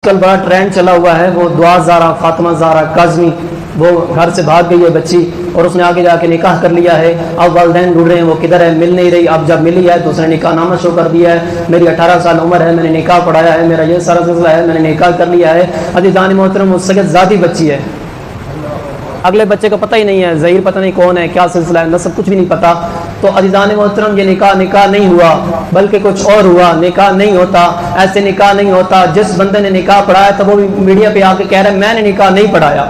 کل بڑا ٹرینڈ چلا ہوا ہے، وہ دعا زارا فاطمہ زارا کاظمی، وہ گھر سے بھاگ گئی ہے بچی اور اس نے آگے جا کے نکاح کر لیا ہے. اب والدین ڈھونڈ رہے ہیں وہ کدھر ہے، مل نہیں رہی. اب جب ملی ہے تو اس نے نکاح نامہ شو کر دیا ہے، میری 18 سال عمر ہے، میں نے نکاح پڑھایا ہے، میرا یہ سارا سلسلہ ہے، میں نے نکاح کر لیا ہے. عزیزان محترم اس سے ذاتی بچی ہے، اگلے بچے کو پتہ ہی نہیں ہے، ظہیر پتہ نہیں کون ہے، کیا سلسلہ ہے، نسب کچھ بھی نہیں پتا. تو عزیزان محترم یہ نکاح نہیں ہوا بلکہ کچھ اور ہوا. نکاح نہیں ہوتا، ایسے نکاح نہیں ہوتا. جس بندے نے نکاح پڑھایا تھا وہ بھی میڈیا پہ آ کے کہہ رہا ہے میں نے نکاح نہیں پڑھایا،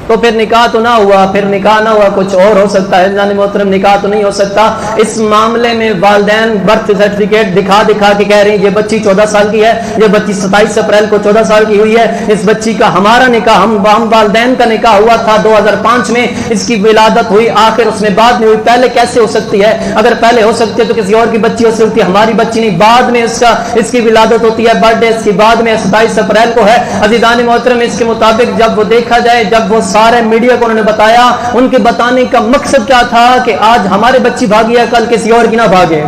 تو پھر نکاح تو نہ ہوا، پھر نکاح نہ ہوا کچھ اور ہو سکتا ہے. عزیزان محترم نکاح تو نہیں ہو سکتا. اس معاملے میں والدین برتھ سرٹیفکیٹ دکھا کے کہہ رہے ہیں یہ بچی 14 سال کی ہے، یہ بچی 27 اپریل کو 14 سال کی ہوئی ہے. اس بچی کا ہمارا نکاح ہم والدین کا نکاح ہوا تھا 2005 میں، اس کی ولادت ہوئی آخر اس میں بعد میں ہوئی. پہلے کیسے ہو سکتی ہے؟ اگر پہلے ہو سکتی ہے تو کسی اور کی بچی ہو سکتی ہے، ہماری بچی نہیں. بعد میں اس کی ولادت ہوتی ہے، برتھ ڈے اس کی بعد میں 27 اپریل کو ہے. عزیزان محترم اس کے مطابق جب وہ دیکھا جائے، جب وہ سارے میڈیا کو انہوں نے بتایا، ان کے بتانے کا مقصد کیا تھا کہ آج ہمارے بچی بھاگی ہے کل کسی اور کی نہ بھاگے،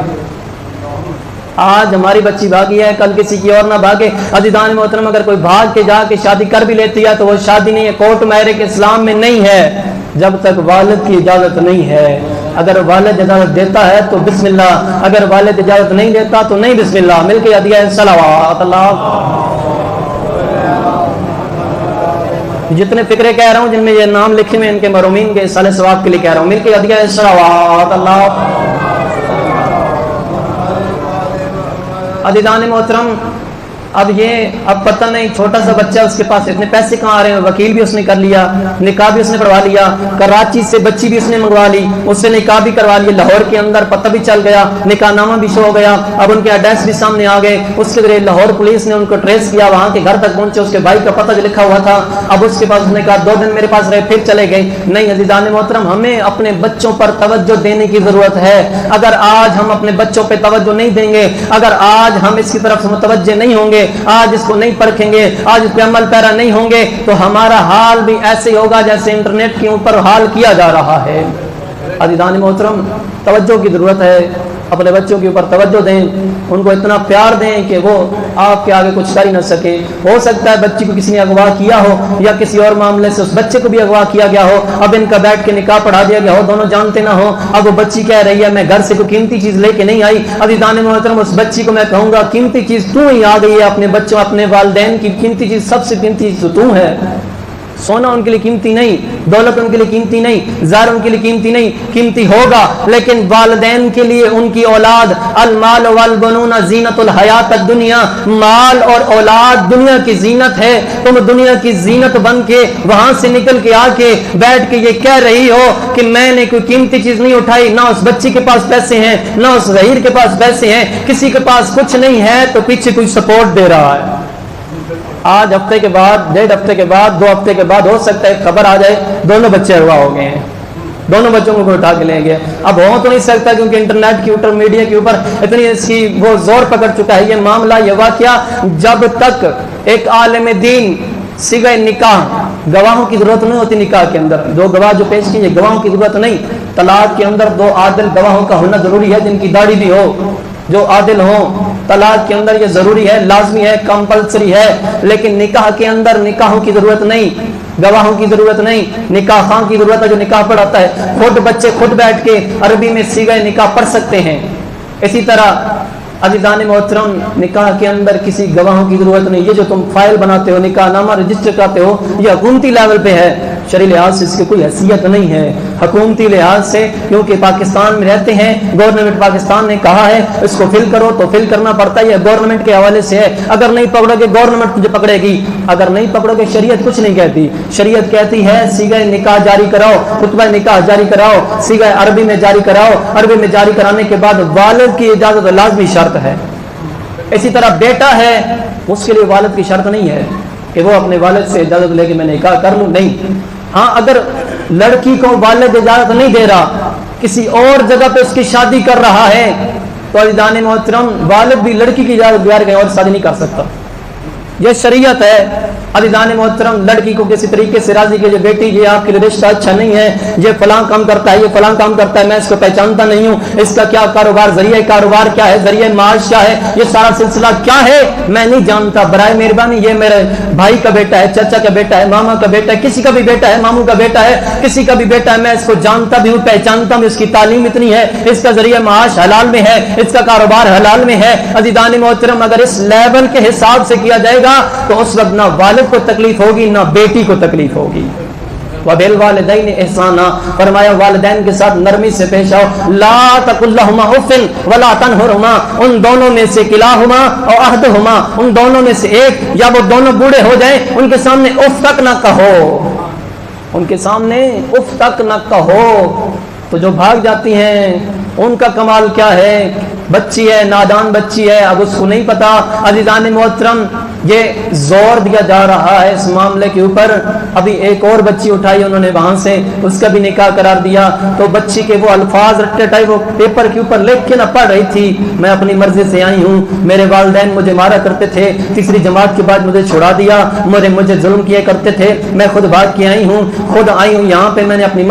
آج ہماری بچی بھاگی ہے کل کسی کی اور نہ بھاگے. عزیزان محترم اگر کوئی بھاگ کے جا کے شادی کر بھی لیتی ہے تو وہ شادی نہیں ہے، کورٹ میرج اسلام میں نہیں ہے جب تک والد کی اجازت نہیں ہے. اگر والد اجازت دیتا ہے تو بسم اللہ، اگر والد اجازت نہیں دیتا تو نہیں بسم اللہ. مل کے ادیہ صلوات اللہ. جتنے فکرے کہہ رہا ہوں جن میں یہ نام لکھے میں ان کے مرومین کے صالح ثواب کے لیے کہہ رہا ہوں. مل کے ادیہ صلوات اللہ. عزیزان محترم اب پتہ نہیں چھوٹا سا بچہ اس کے پاس اتنے پیسے کہاں آ رہے ہیں. وکیل بھی اس نے کر لیا، نکاح بھی اس نے پڑھوا لیا، کراچی سے بچی بھی اس نے منگوا لی، اس سے نکاح بھی کروا لیا، لاہور کے اندر پتہ بھی چل گیا، نکاح نامہ بھی شو ہو گیا. اب ان کے ایڈریس بھی سامنے آ گئے. اس کے ذریعے لاہور پولیس نے ان کو ٹریس کیا، وہاں کے گھر تک پہنچے، اس کے بھائی کا پتہ جو لکھا ہوا تھا. اب اس کے پاس اس نے کہا 2 دن میرے پاس رہے پھر چلے گئے. نہیں عزیزان محترم ہمیں اپنے بچوں پر توجہ دینے کی ضرورت ہے. اگر آج ہم اپنے بچوں پہ توجہ نہیں دیں گے، اگر آج ہم اس کی طرف سے متوجہ نہیں ہوں گے، آج اس کو نہیں پرکھیں گے، آج اس پہ عمل پیرا نہیں ہوں گے تو ہمارا حال بھی ایسے ہوگا جیسے انٹرنیٹ کے اوپر حال کیا جا رہا ہے. عزیزان محترم توجہ کی ضرورت ہے، اپنے بچوں کے اوپر توجہ دیں، ان کو اتنا پیار دیں کہ وہ آپ کے آگے کچھ کر ہی نہ سکے. ہو سکتا ہے بچی کو کسی نے اغوا کیا ہو یا کسی اور معاملے سے اس بچے کو بھی اغوا کیا گیا ہو، اب ان کا بیٹھ کے نکاح پڑھا دیا گیا ہو، دونوں جانتے نہ ہو. اب وہ بچی کہہ رہی ہے میں گھر سے کوئی قیمتی چیز لے کے نہیں آئی. عزیزان محترم اس بچی کو میں کہوں گا قیمتی چیز تو ہی آ گئی ہے. اپنے بچوں اپنے والدین کی قیمتی چیز سب سے قیمتی چیز تو ہے. سونا ان کے لیے قیمتی نہیں، دولت ان کے لیے قیمتی نہیں، زار ان کے لیے قیمتی نہیں، قیمتی ہوگا لیکن والدین کے لیے ان کی اولاد. المال والبنون زینت الحیات الدنیا، مال اور اولاد دنیا کی زینت ہے. تم دنیا کی زینت بن کے وہاں سے نکل کے آ کے بیٹھ کے یہ کہہ رہی ہو کہ میں نے کوئی قیمتی چیز نہیں اٹھائی. نہ اس بچی کے پاس پیسے ہیں، نہ اس ظہیر کے پاس پیسے ہیں، کسی کے پاس کچھ نہیں ہے تو پیچھے کوئی سپورٹ دے رہا ہے. آج ہفتے کے بعد، 1.5 ہفتے کے بعد، 2 ہفتے کے بعد ہو سکتا ہے خبر آ جائے دونوں بچے اغوا ہو گئے ہیں، دونوں بچوں کو اٹھا کے لیں گے. اب ہو تو نہیں سکتا کیونکہ انٹرنیٹ کے اوپر میڈیا کے اوپر اتنی اس کی وہ زور پکڑ چکا ہے. یہ معاملہ یہ واقعہ جب تک ایک عالم دین صیغہ نکاح، گواہوں کی ضرورت نہیں ہوتی نکاح کے اندر، 2 گواہ جو پیش کیے گواہوں کی ضرورت نہیں. طلاق کے اندر 2 عادل گواہوں کا ہونا ضروری ہے جن کی داڑھی بھی ہو، جو عادل ہوں. طلاق کے اندر یہ ضروری ہے، لازمی ہے، کمپلسری ہے. لیکن نکاح کے اندر نکاحوں کی ضرورت نہیں، گواہوں کی ضرورت نہیں. نکاح خاں کی ضرورت ہے جو نکاح پڑھاتا ہے. خود بچے خود بیٹھ کے عربی میں صیغہ نکاح پڑھ سکتے ہیں. اسی طرح عزیزان محترم نکاح کے اندر کسی گواہوں کی ضرورت نہیں. یہ جو تم فائل بناتے ہو، نکاح نامہ رجسٹر کرتے ہو، یہ حکومتی لیول پہ ہے. شرعی لحاظ سے اس کی کوئی حیثیت نہیں ہے. حکومتی لحاظ سے کیونکہ پاکستان میں رہتے ہیں، گورنمنٹ پاکستان نے کہا ہے اس کو فل کرو تو فل کرنا پڑتا ہے. یہ گورنمنٹ کے حوالے سے ہے. اگر نہیں پکڑو گے گورنمنٹ تجھے پکڑے گی، اگر نہیں پکڑو گے شریعت کچھ نہیں کہتی. شریعت کہتی ہے صیغہ نکاح جاری کراؤ، خطبہ نکاح جاری کراؤ، صیغہ عربی میں جاری کراؤ. عربی میں جاری کرانے کے بعد والد کی اجازت لازمی شرط ہے. اسی طرح بیٹا ہے، اس کے لیے والد کی شرط نہیں ہے کہ وہ اپنے والد سے اجازت لے کے میں نکاح کر لوں. نہیں، ہاں اگر لڑکی کو والد اجازت نہیں دے رہا، کسی اور جگہ پہ اس کی شادی کر رہا ہے تو عزیزان محترم والد بھی لڑکی کی اجازت بغیر کہیں اور شادی نہیں کر سکتا. یہ شریعت ہے۔ عزیزان محترم، لڑکی کو کسی طریقے سے راضی کیجیے، بیٹی یہ آپ کے لیے رشتہ اچھا نہیں ہے، یہ فلاں کام کرتا ہے، یہ فلاں کام کرتا ہے، میں اس کو پہچانتا نہیں ہوں، اس کا کیا کاروبار، ذریعہ کاروبار کیا ہے، ذریعہ معاش کیا ہے، یہ سارا سلسلہ کیا ہے میں نہیں جانتا، برائے مہربانی یہ میرے بھائی کا بیٹا ہے، چچا کا بیٹا ہے، ماما کا بیٹا ہے، کسی کا بھی بیٹا ہے، ماموں کا بیٹا ہے، کسی کا بھی بیٹا ہے، میں اس کو جانتا بھی ہوں، پہچانتا ہوں، اس کی تعلیم اتنی ہے، اس کا ذریعہ معاش حلال میں ہے، اس کا کاروبار حلال میں ہے۔ عزیزان محترم، اگر اس لیول کے حساب سے کیا جائے گا تو اس وقت نہ والد کو تکلیف ہوگی نہ بیٹی کو تکلیف ہوگی۔ وَبِالْوَالِدَيْنِ إِحْسَانًا، فرمایا والدین کے ساتھ نرمی سے پیش آؤ۔ لَا تَقُلْ لَهُمَا أُفٍّ وَلَا تَنْهَرْهُمَا، ان دونوں میں سے کلاہما اور احدہما، ان دونوں میں سے ایک یا وہ دونوں بوڑھے ہو جائیں ان کے سامنے اف تک نہ کہو، ان کے سامنے اف تک نہ کہو۔ تو جو بھاگ جاتی ہیں ان کا کمال کیا ہے، بچی ہے، نادان بچی ہے، اب اس کو نہیں پتا۔ عزیزان محترم، یہ زور دیا جا رہا ہے اس معاملے کے اوپر۔ ابھی ایک اور بچی اٹھائی انہوں نے وہاں سے، اس کا بھی نکاح قرار دیا، تو بچی کے وہ الفاظ رٹے ٹائی وہ پیپر کے اوپر لکھ کے نہ پڑھ رہی تھی، میں اپنی مرضی سے آئی ہوں، میرے والدین مجھے مارا کرتے تھے، تیسری جماعت کے بعد مجھے چھڑا دیا، مجھے ظلم کیا کرتے تھے، میں خود بھاگ کے آئی ہوں، خود آئی ہوں یہاں پہ، میں نے اپنی